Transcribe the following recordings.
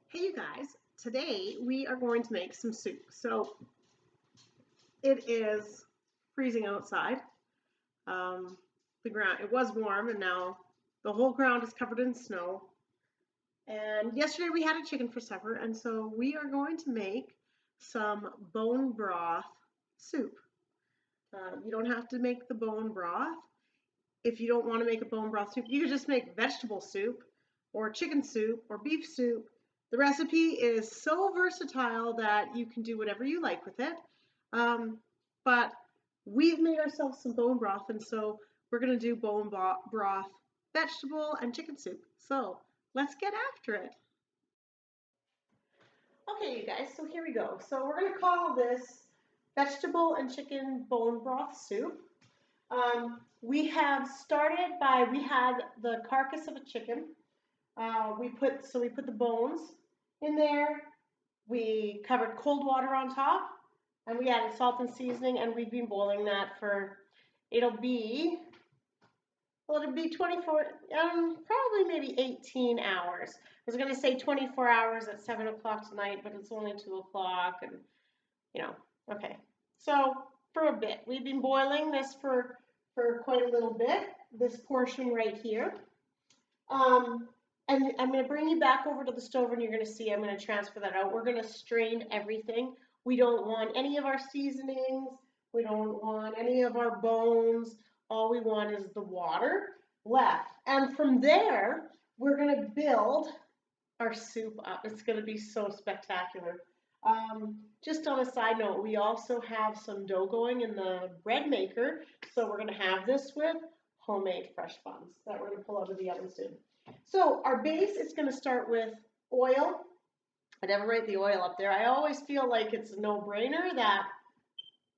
Hey you guys, today we are going to make some soup. So it is freezing outside. The ground, it was warm and now the whole ground is covered in snow. And yesterday we had a chicken for supper, and so we are going to make some bone broth soup. You don't have to make the bone broth. If you don't want to make a bone broth soup, you could just make vegetable soup or chicken soup or beef soup. The recipe is so versatile that you can do whatever you like with it. But we've made ourselves some bone broth, and so we're going to do bone broth, vegetable, and chicken soup. So let's get after it. Okay, you guys, so here we go. So we're going to call this vegetable and chicken bone broth soup. We had the carcass of a chicken. We put the bones in there. We covered cold water on top, and we added salt and seasoning, and we've been boiling that for, it'll be 24, probably maybe 18 hours. I was going to say 24 hours at 7 o'clock tonight, but it's only 2 o'clock, and okay. So for a bit, we've been boiling this for quite a little bit, this portion right here. And I'm going to bring you back over to the stove, and you're going to see I'm going to transfer that out. We're going to strain everything. We don't want any of our seasonings. We don't want any of our bones. All we want is the water left. And from there, we're going to build our soup up. It's going to be so spectacular. Just on a side note, we also have some dough going in the bread maker. So we're going to have this with homemade fresh buns that we're going to pull out of the oven soon. So our base is going to start with oil. I never write the oil up there. I always feel like it's a no-brainer that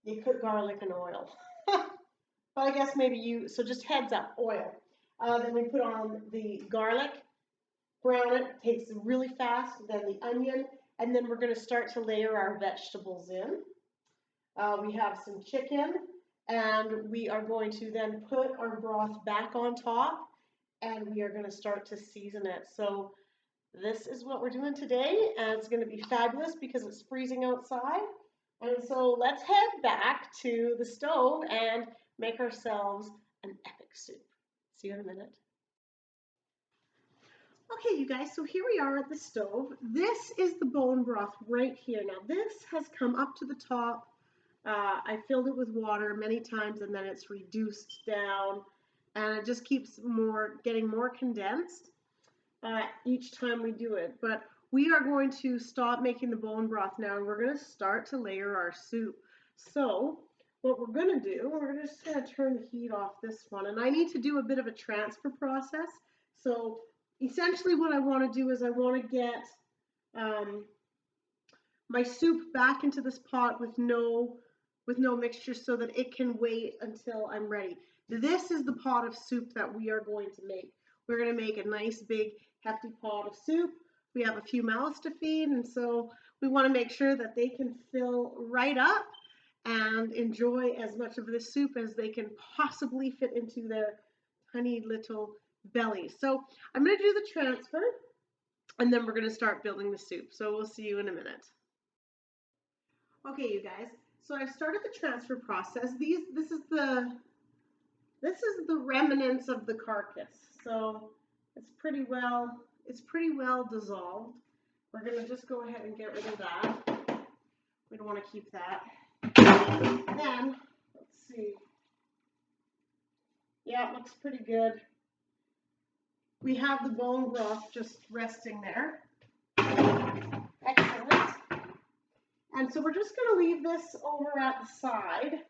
you cook garlic in oil. But I guess maybe so just heads up, oil. Then we put on the garlic, brown it, takes really fast, then the onion, and then we're going to start to layer our vegetables in. We have some chicken, and we are going to then put our broth back on top, and we are going to start to season it. So this is what we're doing today, and it's going to be fabulous because it's freezing outside. And so let's head back to the stove and make ourselves an epic soup. See you in a minute. Okay, you guys, so here we are at the stove. This is the bone broth right here. Now this has come up to the top. I filled it with water many times, and then it's reduced down, and it just keeps getting more condensed each time we do it. But we are going to stop making the bone broth now, and we're going to start to layer our soup. So what we're going to do, we're just going to turn the heat off this one, and I need to do a bit of a transfer process. So essentially what I want to do is I want to get my soup back into this pot with no mixture so that it can wait until I'm ready. This is the pot of soup that we are going to make. We're going to make a nice big hefty pot of soup. We have a few mouths to feed, and so we want to make sure that they can fill right up and enjoy as much of this soup as they can possibly fit into their tiny little belly. So I'm going to do the transfer, and then we're going to start building the soup. So we'll see you in a minute. Okay, you guys. So I've started the transfer process. This is the remnants of the carcass. So it's pretty well dissolved. We're going to just go ahead and get rid of that. We don't want to keep that. And then let's see. Yeah, it looks pretty good. We have the bone broth just resting there. Excellent. And so we're just going to leave this over at the side,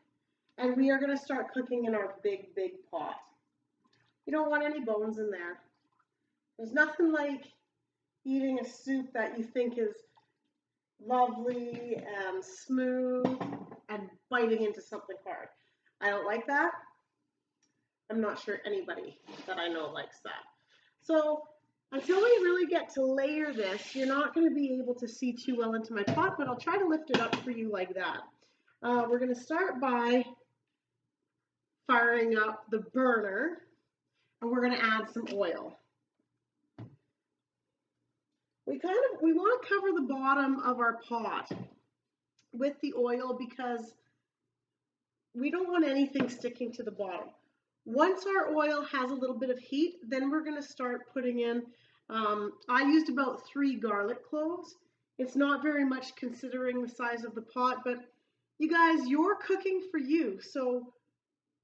and we are going to start cooking in our big, big pot. You don't want any bones in there. There's nothing like eating a soup that you think is lovely and smooth and biting into something hard. I don't like that. I'm not sure anybody that I know likes that. So until we really get to layer this, you're not going to be able to see too well into my pot, but I'll try to lift it up for you like that. We're going to start by firing up the burner, and we're going to add some oil. We want to cover the bottom of our pot with the oil because we don't want anything sticking to the bottom. Once our oil has a little bit of heat, then we're going to start putting in, I used about 3 garlic cloves. It's not very much considering the size of the pot, but you guys, you're cooking for you. So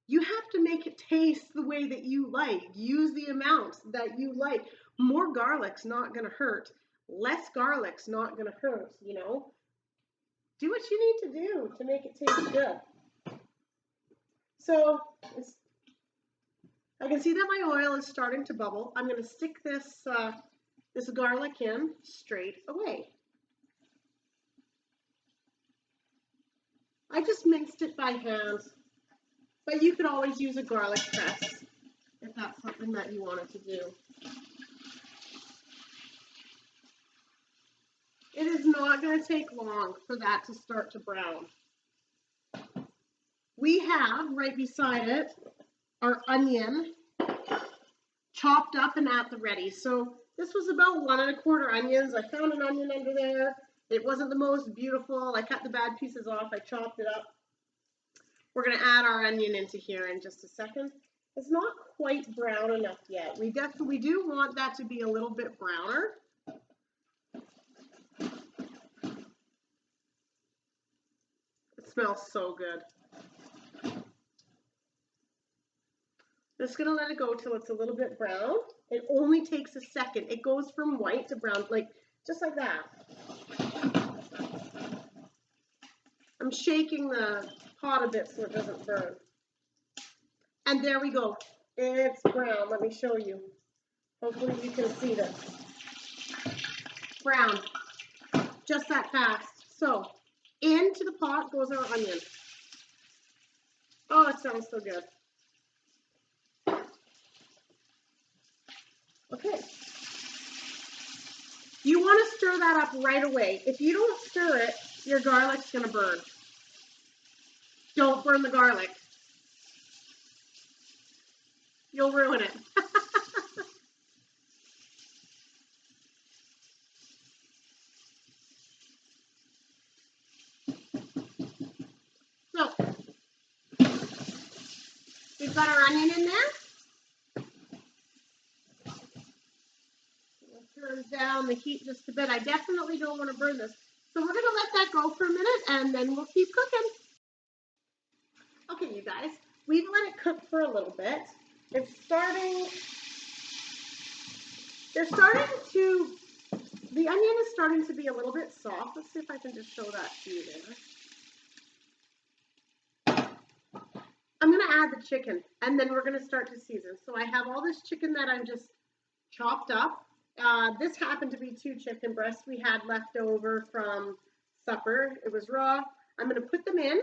you have to make it taste the way that you like. Use the amounts that you like. More garlic's not going to hurt. Less garlic's not going to hurt, you know. Do what you need to do to make it taste good. So I can see that my oil is starting to bubble. I'm going to stick this garlic in straight away. I just minced it by hand, but you could always use a garlic press if that's something that you wanted to do. It is not going to take long for that to start to brown. We have right beside it our onion chopped up and at the ready. So this was about 1 1/4 onions. I found an onion under there. It wasn't the most beautiful. I cut the bad pieces off. I chopped it up. We're going to add our onion into here in just a second. It's not quite brown enough yet. We do want that to be a little bit browner. It smells so good. Just going to let it go till it's a little bit brown. It only takes a second. It goes from white to brown, like just like that. I'm shaking the pot a bit so it doesn't burn. And there we go. It's brown. Let me show you. Hopefully you can see this. Brown. Just that fast. So into the pot goes our onion. Oh, it smells so good. Okay. You want to stir that up right away. If you don't stir it, your garlic's going to burn. Don't burn the garlic. You'll ruin it. So, we've got our onion in there. We'll turn down the heat just a bit. I definitely don't want to burn this. So we're going to let that go for a minute and then we'll keep cooking. Okay, you guys, we've let it cook for a little bit. They're starting to, the onion is starting to be a little bit soft. Let's see if I can just show that to you there. I'm going to add the chicken and then we're going to start to season. So I have all this chicken that I'm just chopped up. This happened to be 2 chicken breasts we had left over from supper. It was raw. I'm going to put them in.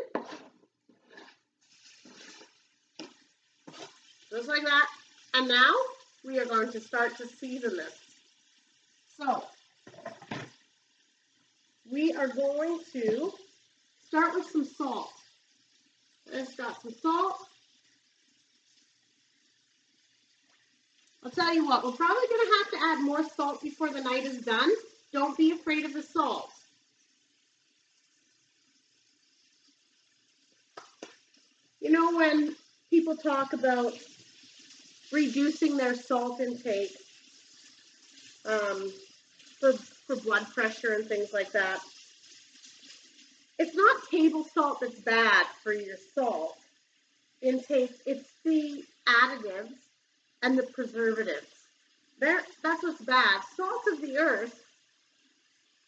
Just like that. And now we are going to start to season this. So we are going to start with some salt. I just got some salt. I'll tell you what, we're probably going to have to add more salt before the night is done. Don't be afraid of the salt. You know, when people talk about reducing their salt intake for blood pressure and things like that, it's not table salt that's bad for your salt intake. It's the additives and the preservatives. That's what's bad. Salt of the earth,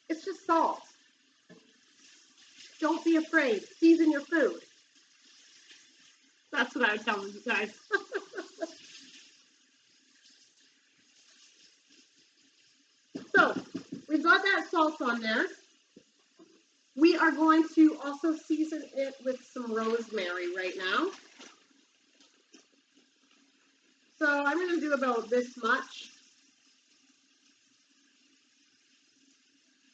it's just salt. Don't be afraid. Season your food. That's what I would tell you guys. So, we've got that salt on there. We are going to also season it with some rosemary right now. So I'm going to do about this much.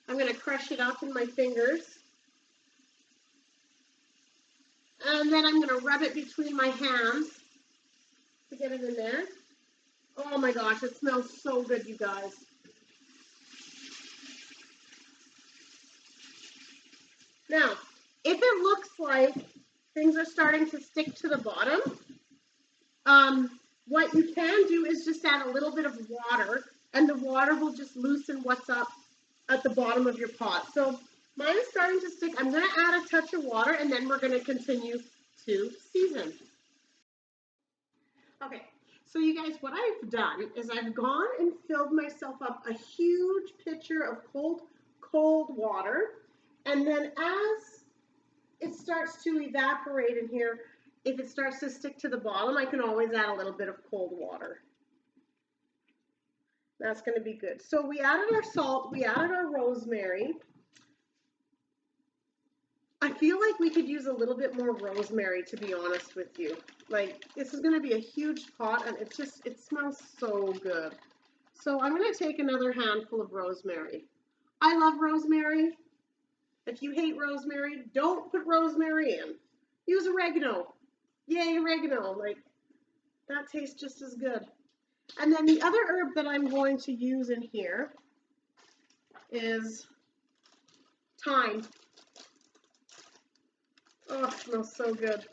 I'm going to crush it up in my fingers. And then I'm going to rub it between my hands to get it in there. Oh my gosh, it smells so good, you guys. Now, if it looks like things are starting to stick to the bottom, what you can do is just add a little bit of water, and the water will just loosen what's up at the bottom of your pot. So mine is starting to stick. I'm going to add a touch of water, and then we're going to continue to season. Okay, so you guys, what I've done is I've gone and filled myself up a huge pitcher of cold water, and then as it starts to evaporate in here, if it starts to stick to the bottom, I can always add a little bit of cold water. That's going to be good. So we added our salt, we added our rosemary. I feel like we could use a little bit more rosemary, to be honest with you. Like, this is going to be a huge pot, and it smells so good. So I'm going to take another handful of rosemary. I love rosemary. If you hate rosemary, don't put rosemary in. Use oregano. Yay, oregano. Like, that tastes just as good. And then the other herb that I'm going to use in here is thyme. Oh, it smells so good.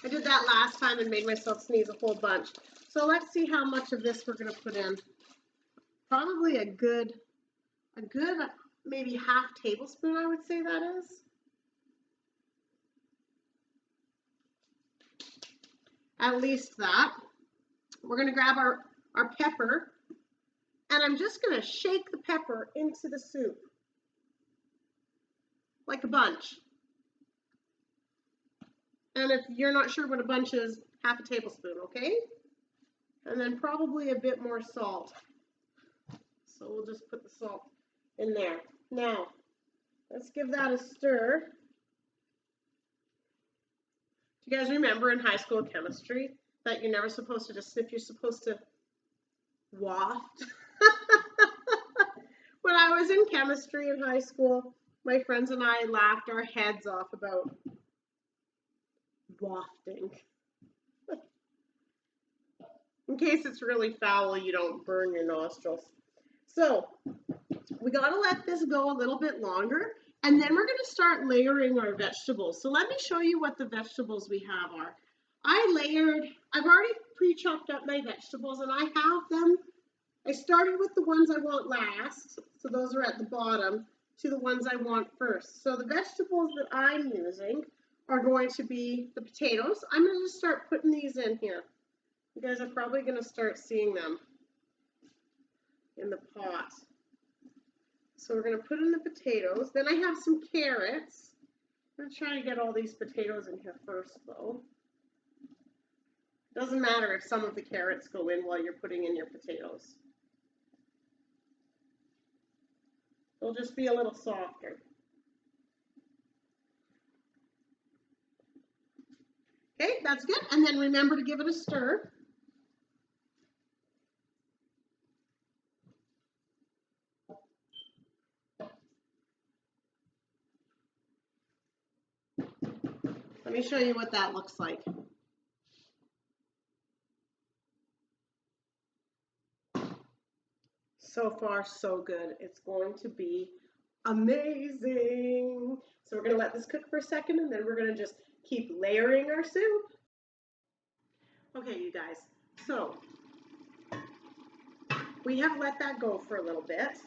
I did that last time and made myself sneeze a whole bunch. So let's see how much of this we're going to put in. Probably a good maybe half tablespoon, I would say that is. At least that. We're going to grab our pepper, and I'm just going to shake the pepper into the soup like a bunch. And if you're not sure what a bunch is, half a tablespoon, okay? And then probably a bit more salt. So we'll just put the salt in there. Now, let's give that a stir. Do you guys remember in high school chemistry that you're never supposed to just sniff, you're supposed to waft? When I was in chemistry in high school, my friends and I laughed our heads off about wafting. In case it's really foul, you don't burn your nostrils. So we got to let this go a little bit longer, and then we're going to start layering our vegetables. So let me show you what the vegetables we have are. I've already pre-chopped up my vegetables, and I have them. I started with the ones I want last, so those are at the bottom, to the ones I want first. So the vegetables that I'm using are going to be the potatoes. I'm going to just start putting these in here. You guys are probably going to start seeing them in the pot. So we're going to put in the potatoes. Then I have some carrots. I'm going to try to get all these potatoes in here first, though. Doesn't matter if some of the carrots go in while you're putting in your potatoes. They'll just be a little softer. Okay, that's good. And then remember to give it a stir. Let me show you what that looks like. So far, so good. It's going to be amazing. So we're going to let this cook for a second, and then we're going to just keep layering our soup. Okay, you guys. So we have let that go for a little bit.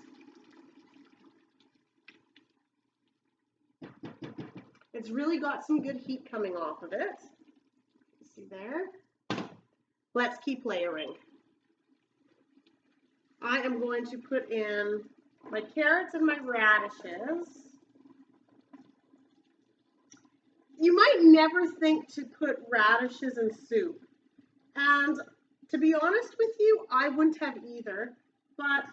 It's really got some good heat coming off of it. See there? Let's keep layering. I am going to put in my carrots and my radishes. You might never think to put radishes in soup. And to be honest with you, I wouldn't have either. But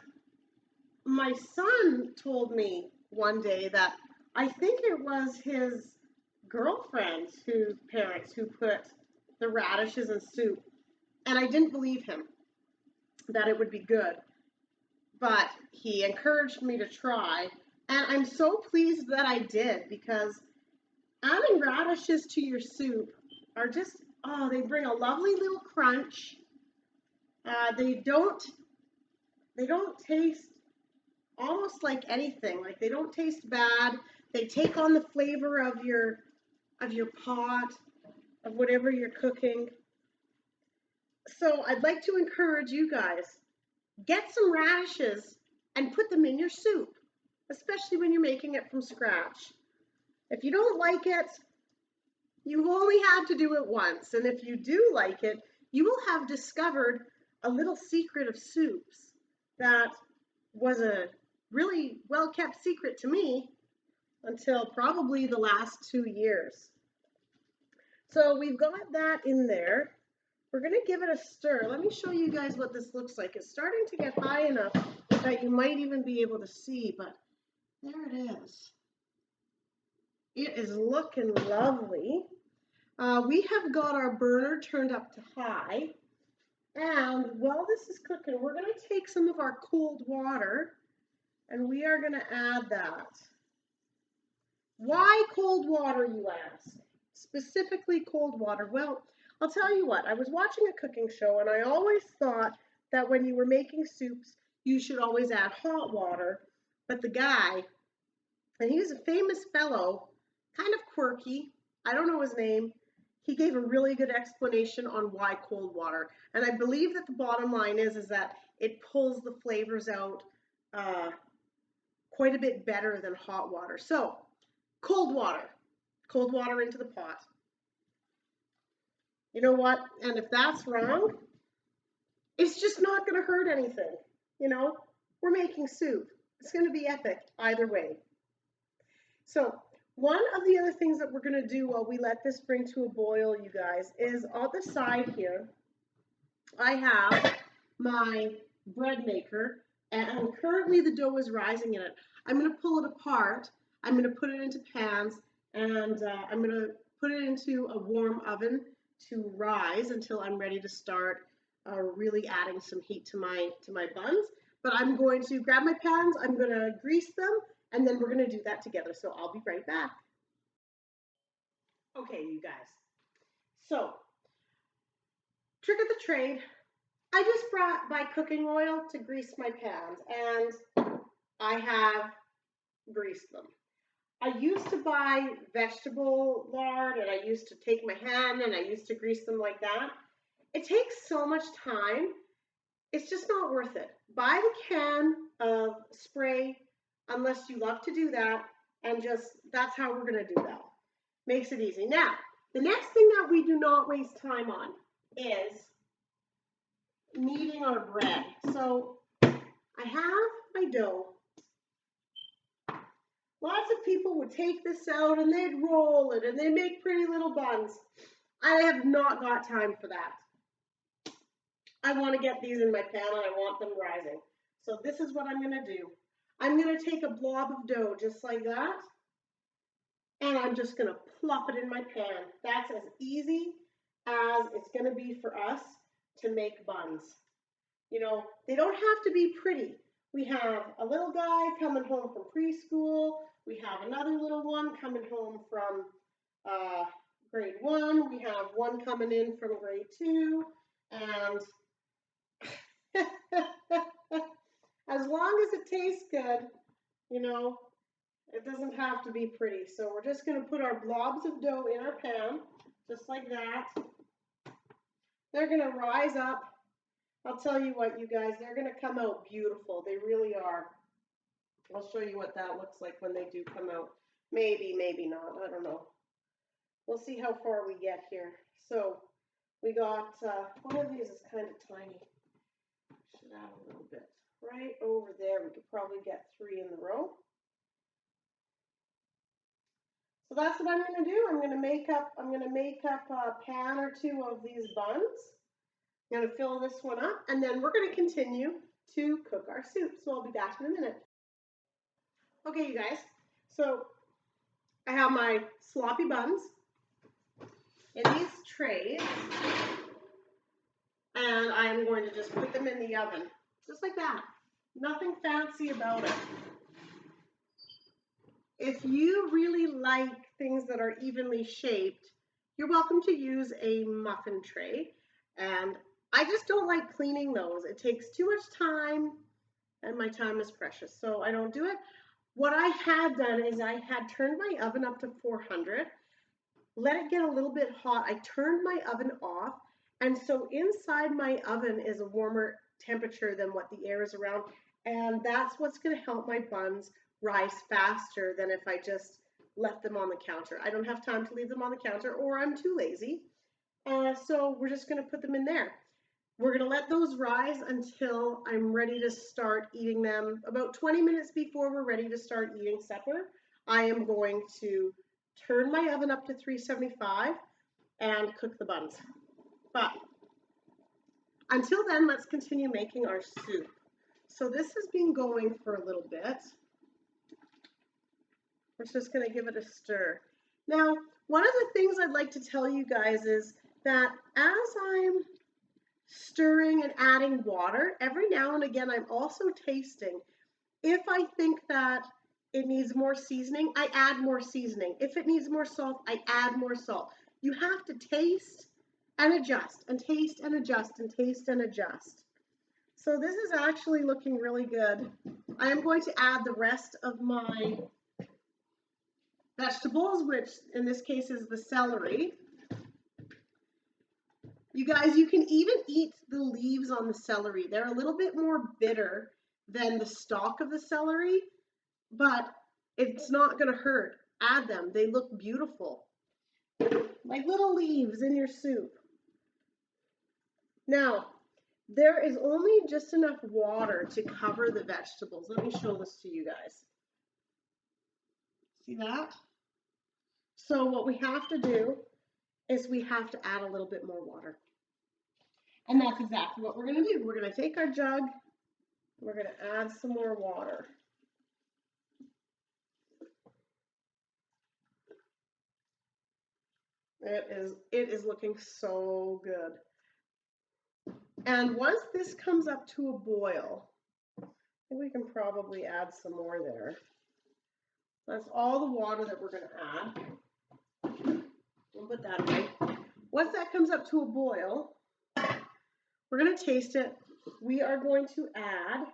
my son told me one day that I think it was his girlfriend's parents who put the radishes in soup. And I didn't believe him that it would be good. But he encouraged me to try. And I'm so pleased that I did, because adding radishes to your soup are just, oh, they bring a lovely little crunch. They don't taste almost like anything. Like they don't taste bad. They take on the flavor of your pot, of whatever you're cooking. So I'd like to encourage you guys, get some radishes and put them in your soup, especially when you're making it from scratch. If you don't like it, you only have to do it once. And if you do like it, you will have discovered a little secret of soups that was a really well kept secret to me until probably the last 2 years. So we've got that in there. We're going to give it a stir. Let me show you guys what this looks like. It's starting to get high enough that you might even be able to see, but there it is. It is looking lovely. We have got our burner turned up to high. And while this is cooking, we're going to take some of our cold water and we are going to add that. Why cold water, you ask? Specifically cold water. Well, I'll tell you what, I was watching a cooking show and I always thought that when you were making soups, you should always add hot water. But the guy, and he's a famous fellow, kind of quirky, I don't know his name, he gave a really good explanation on why cold water. And I believe that the bottom line is that it pulls the flavors out quite a bit better than hot water. So, cold water into the pot. You know what? And if that's wrong, it's just not going to hurt anything. You know, we're making soup. It's going to be epic either way. So one of the other things that we're going to do while we let this bring to a boil, you guys, is on the side here, I have my bread maker, and currently the dough is rising in it. I'm going to pull it apart. I'm going to put it into pans, and I'm going to put it into a warm oven to rise until I'm ready to start really adding some heat to my buns. But I'm going to grab my pans, I'm going to grease them, and then we're going to do that together. So I'll be right back. Okay, you guys. So, trick of the trade. I just brought my cooking oil to grease my pans, and I have greased them. I used to buy vegetable lard, and I used to take my hand and I used to grease them like that. It takes so much time. It's just not worth it. Buy the can of spray, unless you love to do that, and just, that's how we're going to do that. Makes it easy. Now, the next thing that we do not waste time on is kneading our bread. So I have my dough. Lots of people would take this out and they'd roll it and they'd make pretty little buns. I have not got time for that. I want to get these in my pan and I want them rising. So this is what I'm going to do. I'm going to take a blob of dough just like that, and I'm just going to plop it in my pan. That's as easy as it's going to be for us to make buns. You know, they don't have to be pretty. We have a little guy coming home from preschool. We have another little one coming home from grade 1. We have one coming in from grade 2. And as long as it tastes good, you know, it doesn't have to be pretty. So we're just going to put our blobs of dough in our pan, just like that. They're going to rise up. I'll tell you what, you guys, they're going to come out beautiful. They really are. I'll show you what that looks like when they do come out. Maybe, maybe not. I don't know. We'll see how far we get here. So we got, one of these is kind of tiny. Should add a little bit. Right over there, we could probably get 3 in a row. So that's what I'm going to do. I'm going to make up a pan or 2 of these buns. I'm going to fill this one up, and then we're going to continue to cook our soup. So I'll be back in a minute. Okay, you guys. So I have my sloppy buns in these trays, and I'm going to just put them in the oven, just like that. Nothing fancy about it. If you really like things that are evenly shaped, you're welcome to use a muffin tray. And I just don't like cleaning those. It takes too much time, and my time is precious, so I don't do it. What I had done is I had turned my oven up to 400, let it get a little bit hot. I turned my oven off, and so inside my oven is a warmer temperature than what the air is around, and that's what's going to help my buns rise faster than if I just left them on the counter. I don't have time to leave them on the counter, or I'm too lazy. So we're just going to put them in there. We're going to let those rise until I'm ready to start eating them. About 20 minutes before we're ready to start eating supper, I am going to turn my oven up to 375 and cook the buns. But until then, let's continue making our soup. So this has been going for a little bit. We're just going to give it a stir. Now, one of the things I'd like to tell you guys is that as I'm stirring and adding water, every now and again I'm also tasting. If I think that it needs more seasoning, I add more seasoning. If it needs more salt, I add more salt. You have to taste and adjust, and taste and adjust, and taste and adjust. So this is actually looking really good. I am going to add the rest of my vegetables, which in this case is the celery. You guys, you can even eat the leaves on the celery. They're a little bit more bitter than the stalk of the celery, but it's not going to hurt. Add them. They look beautiful. Like little leaves in your soup. Now, there is only just enough water to cover the vegetables. Let me show this to you guys. See that? So what we have to do is we have to add a little bit more water. And that's exactly what we're going to do. We're going to take our jug, we're going to add some more water. It is looking so good. And once this comes up to a boil, I think we can probably add some more there. That's all the water that we're going to add. We'll put that away. Once that comes up to a boil, we're going to taste it. We are going to add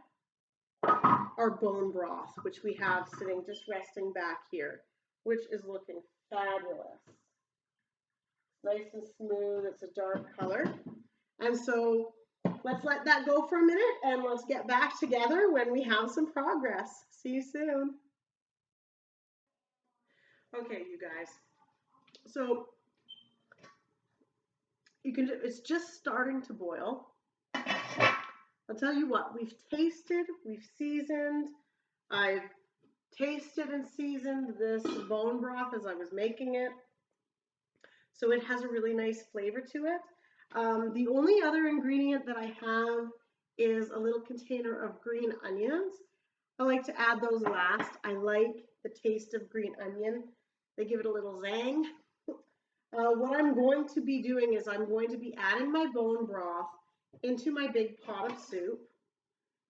our bone broth, which we have sitting just resting back here, which is looking fabulous. Nice and smooth. It's a dark color. And so let's let that go for a minute, and let's get back together when we have some progress. See you soon. Okay, you guys. So it's just starting to boil. I'll tell you what, we've tasted, we've seasoned. I've tasted and seasoned this bone broth as I was making it. So it has a really nice flavor to it. The only other ingredient that I have is a little container of green onions. I like to add those last. I like the taste of green onion. They give it a little zang. What I'm going to be doing is I'm going to be adding my bone broth into my big pot of soup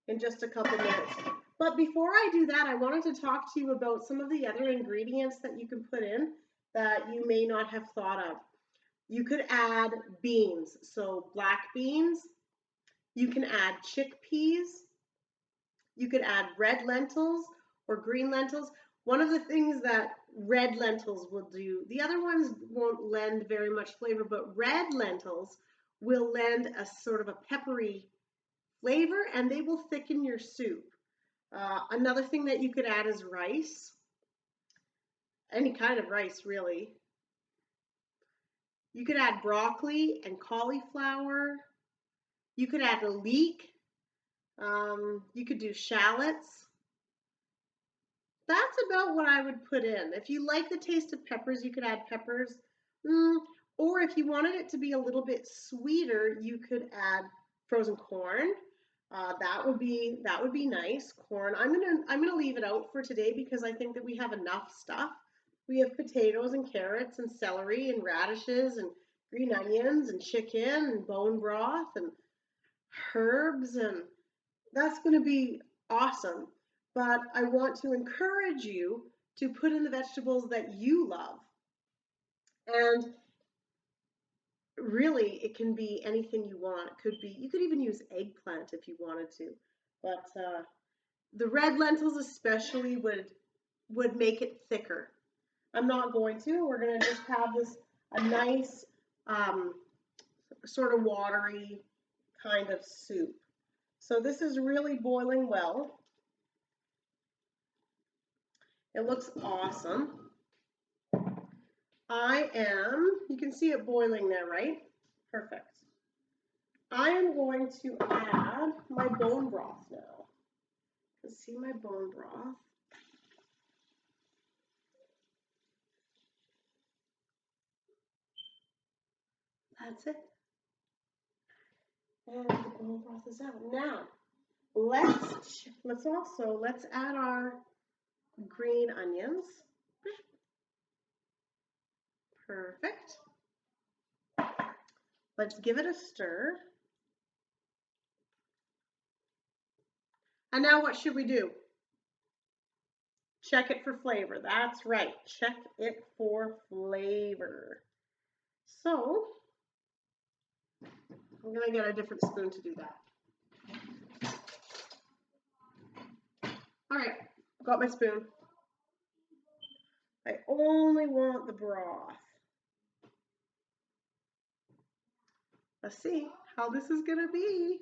in just a couple minutes. But before I do that, I wanted to talk to you about some of the other ingredients that you can put in that you may not have thought of. You could add beans, so black beans. You can add chickpeas. You could add red lentils or green lentils. One of the things that red lentils will do, the other ones won't lend very much flavor, but red lentils will lend a sort of a peppery flavor, and they will thicken your soup. Another thing that you could add is rice. Any kind of rice, really. You could add broccoli and cauliflower. You could add a leek. You could do shallots. That's about what I would put in. If you like the taste of peppers, you could add peppers. Or if you wanted it to be a little bit sweeter, you could add frozen corn. That would be nice. Corn. I'm gonna leave it out for today because I think that we have enough stuff. We have potatoes and carrots and celery and radishes and green onions and chicken and bone broth and herbs, and that's going to be awesome. But I want to encourage you to put in the vegetables that you love. And really, it can be anything you want. It could be, you could even use eggplant if you wanted to. But The red lentils especially would make it thicker. I'm not going to. We're going to just have this a nice um, sort of watery kind of soup. So this is really boiling well. It looks awesome. You can see it boiling there, right? Perfect. I am going to add my bone broth now. You can see my bone broth. That's it. And the bone broth is out. Now, let's add our green onions. Perfect. Let's give it a stir. And now what should we do? Check it for flavor. That's right. Check it for flavor. So, I'm going to get a different spoon to do that. All right, got my spoon. I only want the broth. Let's see how this is going to be.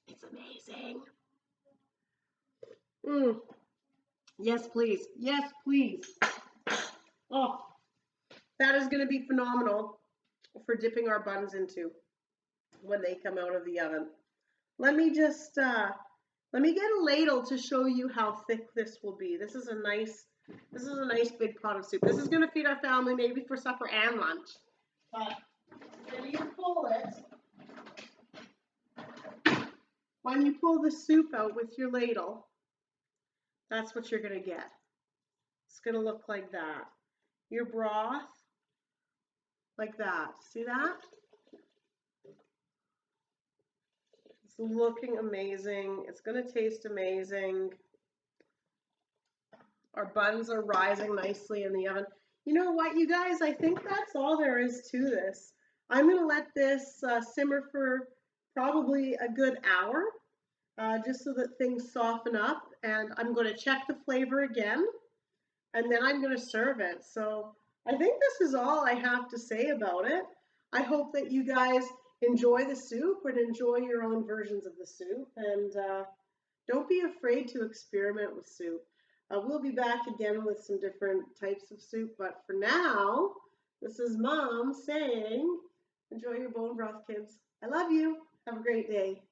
It's amazing. Yes, please. Yes, please. Oh, that is going to be phenomenal for dipping our buns into when they come out of the oven. Let me get a ladle to show you how thick this will be. This is a nice big pot of soup. This is going to feed our family maybe for supper and lunch. But when you pull the soup out with your ladle, that's what you're going to get. It's going to look like that. Your broth, like that. See that? It's looking amazing. It's going to taste amazing. Our buns are rising nicely in the oven. You know what, you guys? I think that's all there is to this. I'm going to let this simmer for probably a good hour, just so that things soften up. And I'm going to check the flavor again, and then I'm going to serve it. So I think this is all I have to say about it. I hope that you guys enjoy the soup and enjoy your own versions of the soup. And don't be afraid to experiment with soup. We'll be back again with some different types of soup, but for now, this is Mom saying, enjoy your bone broth, kids. I love you. Have a great day.